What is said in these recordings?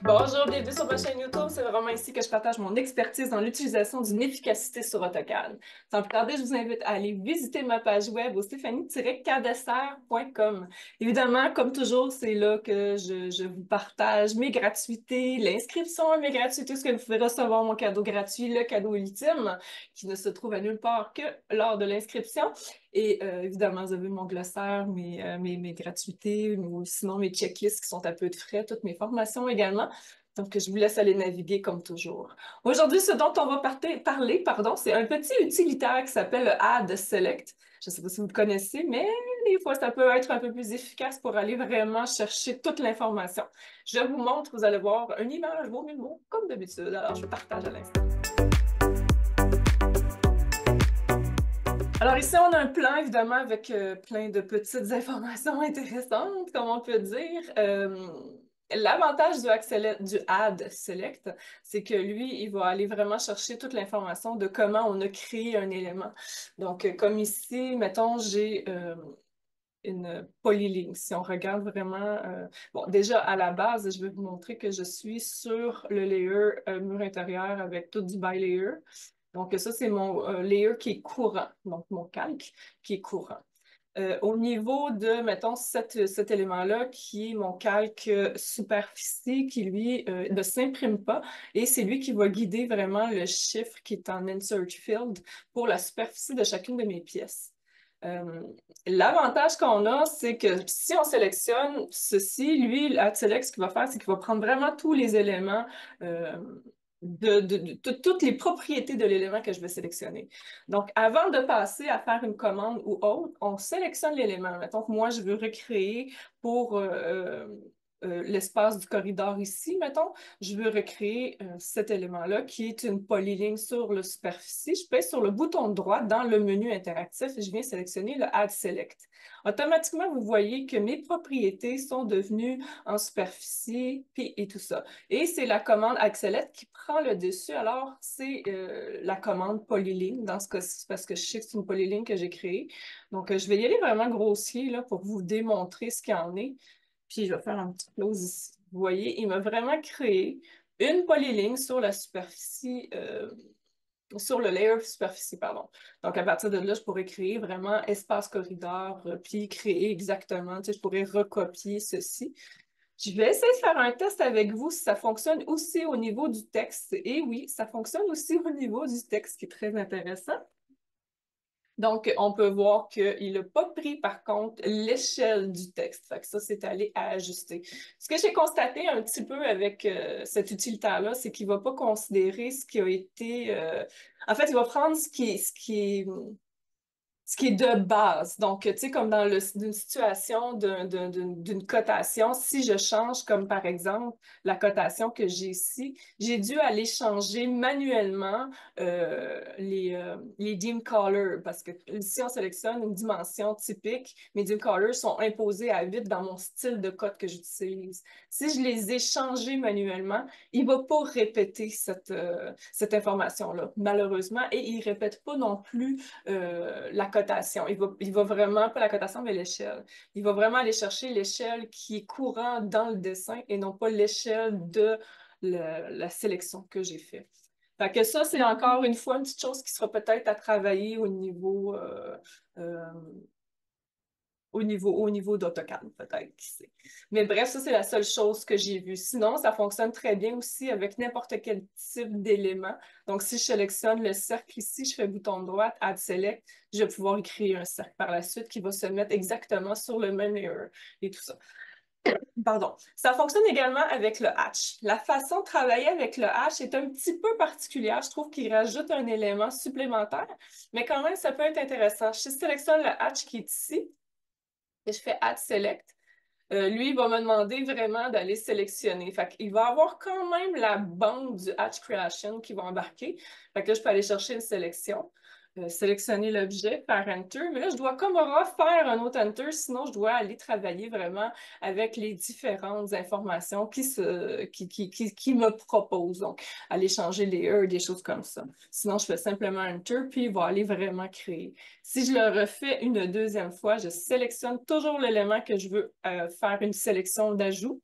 Bonjour, bienvenue sur ma chaîne YouTube. C'est vraiment ici que je partage mon expertise dans l'utilisation d'une efficacité sur AutoCAD. Sans plus tarder, je vous invite à aller visiter ma page web au stéphanie-cadesser.com. Évidemment, comme toujours, c'est là que je vous partage mes gratuités, l'inscription à mes gratuités, ce que vous pouvez recevoir mon cadeau gratuit, le cadeau ultime, qui ne se trouve à nulle part que lors de l'inscription. Et évidemment, vous avez mon glossaire, mes gratuités, ou sinon mes checklists qui sont à peu de frais, toutes mes formations également. Donc, je vous laisse aller naviguer comme toujours. Aujourd'hui, ce dont on va parler, pardon, c'est un petit utilitaire qui s'appelle le Add Select. Je ne sais pas si vous le connaissez, mais des fois, ça peut être un peu plus efficace pour aller vraiment chercher toute l'information. Je vous montre, vous allez voir une image vaut mille mots, comme d'habitude. Alors, je vous partage à l'instant. Alors ici, on a un plan, évidemment, avec plein de petites informations intéressantes, comme on peut dire. L'avantage du Add Select, c'est que lui, il va aller vraiment chercher toute l'information de comment on a créé un élément. Donc, comme ici, mettons, j'ai une polyligne. Si on regarde vraiment... bon, déjà, à la base, je vais vous montrer que je suis sur le layer mur intérieur avec tout du by layer. Donc, ça, c'est mon layer qui est courant, donc mon calque qui est courant. Au niveau de, mettons, cet élément-là, qui est mon calque superficie, qui, lui, ne s'imprime pas, et c'est lui qui va guider vraiment le chiffre qui est en Insert Field pour la superficie de chacune de mes pièces. Euh, L'avantage qu'on a, c'est que si on sélectionne ceci, lui, la select, ce qu'il va faire, c'est qu'il va prendre vraiment tous les éléments euh, de toutes les propriétés de l'élément que je vais sélectionner. Donc, avant de passer à faire une commande ou autre, on sélectionne l'élément. Mettons que moi, je veux recréer pour l'espace du corridor ici, mettons, je veux recréer cet élément-là qui est une polyligne sur la superficie. Je pèse sur le bouton droit dans le menu interactif et je viens sélectionner le Add Select. Automatiquement, vous voyez que mes propriétés sont devenues en superficie et tout ça. Et c'est la commande Add Select qui prend le dessus. Alors, c'est la commande polyligne dans ce cas-ci, parce que je sais que c'est une polyligne que j'ai créée. Donc, je vais y aller vraiment grossier là, pour vous démontrer ce qu'il y en est. Puis, je vais faire un petit close ici. Vous voyez, il m'a vraiment créé une polyligne sur la superficie, sur le layer superficie, pardon. Donc, à partir de là, je pourrais créer vraiment espace corridor, puis créer exactement, tu sais, je pourrais recopier ceci. Je vais essayer de faire un test avec vous si ça fonctionne aussi au niveau du texte. Et oui, ça fonctionne aussi au niveau du texte, qui est très intéressant. Donc, on peut voir qu'il n'a pas pris, par contre, l'échelle du texte. Fait que ça, c'est allé à ajuster. Ce que j'ai constaté un petit peu avec cet utilitaire-là, c'est qu'il ne va pas considérer ce qui a été... En fait, il va prendre ce qui est de base. Donc, tu sais, comme dans une situation d'une cotation, si je change, comme par exemple la cotation que j'ai ici, j'ai dû aller changer manuellement les dim colors parce que si on sélectionne une dimension typique, mes dim colors sont imposés à 8 dans mon style de code que j'utilise. Si je les ai changés manuellement, il va pas répéter cette information-là, malheureusement, et il répète pas non plus la cotation. Il va vraiment, pas la cotation, mais l'échelle. Il va vraiment aller chercher l'échelle qui est courante dans le dessin et non pas l'échelle de la sélection que j'ai faite. Fait que ça, c'est encore une fois une petite chose qui sera peut-être à travailler euh, au niveau d'AutoCAD, peut-être, qui sait. Mais bref, ça, c'est la seule chose que j'ai vue. Sinon, ça fonctionne très bien aussi avec n'importe quel type d'élément. Donc, si je sélectionne le cercle ici, je fais bouton droit, Add Select, je vais pouvoir y créer un cercle par la suite qui va se mettre exactement sur le même layer et tout ça. Pardon. Ça fonctionne également avec le hatch. La façon de travailler avec le hatch est un petit peu particulière. Je trouve qu'il rajoute un élément supplémentaire, mais quand même, ça peut être intéressant. Je sélectionne le hatch qui est ici et je fais Add Select. Lui, il va me demander vraiment d'aller sélectionner. Fait qu'il va avoir quand même la bande du Hatch Creation qui va embarquer. Fait que là, je peux aller chercher une sélection. sélectionner l'objet, faire Enter, mais là, je dois comme refaire un autre Enter, sinon je dois aller travailler vraiment avec les différentes informations qui me proposent. Donc, aller changer les E, des choses comme ça. Sinon, je fais simplement Enter, puis il va aller vraiment créer. Si je le refais une deuxième fois, je sélectionne toujours l'élément que je veux faire une sélection d'ajout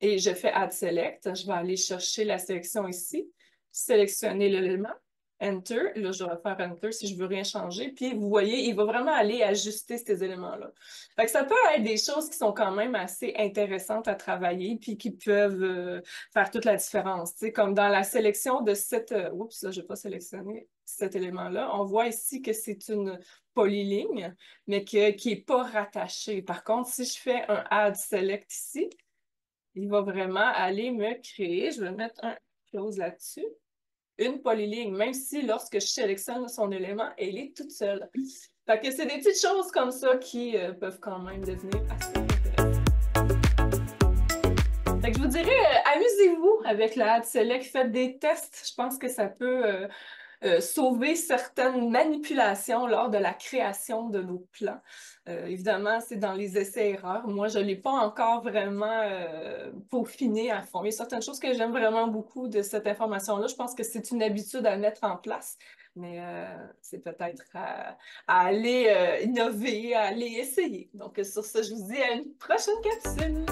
et je fais Add Select. Je vais aller chercher la sélection ici, sélectionner l'élément. Enter. Là, je vais faire Enter si je veux rien changer. Puis, vous voyez, il va vraiment aller ajuster ces éléments-là. Fait que ça peut être des choses qui sont quand même assez intéressantes à travailler puis qui peuvent faire toute la différence. Tu sais, comme dans la sélection de cette... oups, là, je n'ai pas sélectionné cet élément-là. On voit ici que c'est une polyligne, mais qui n'est pas rattachée. Par contre, si je fais un Add Select ici, il va vraiment aller me créer, je vais mettre un close là-dessus, une polyligne, même si lorsque je sélectionne son élément, elle est toute seule. Fait que c'est des petites choses comme ça qui peuvent quand même devenir assez intéressantes. Fait que je vous dirais, amusez-vous avec la Add Select, faites des tests. Je pense que ça peut sauver certaines manipulations lors de la création de nos plans. Évidemment, c'est dans les essais-erreurs. Moi, je ne l'ai pas encore vraiment peaufiné à fond. Il y a certaines choses que j'aime vraiment beaucoup de cette information-là. Je pense que c'est une habitude à mettre en place, mais c'est peut-être à aller innover, à aller essayer. Donc, sur ce, je vous dis à une prochaine capsule.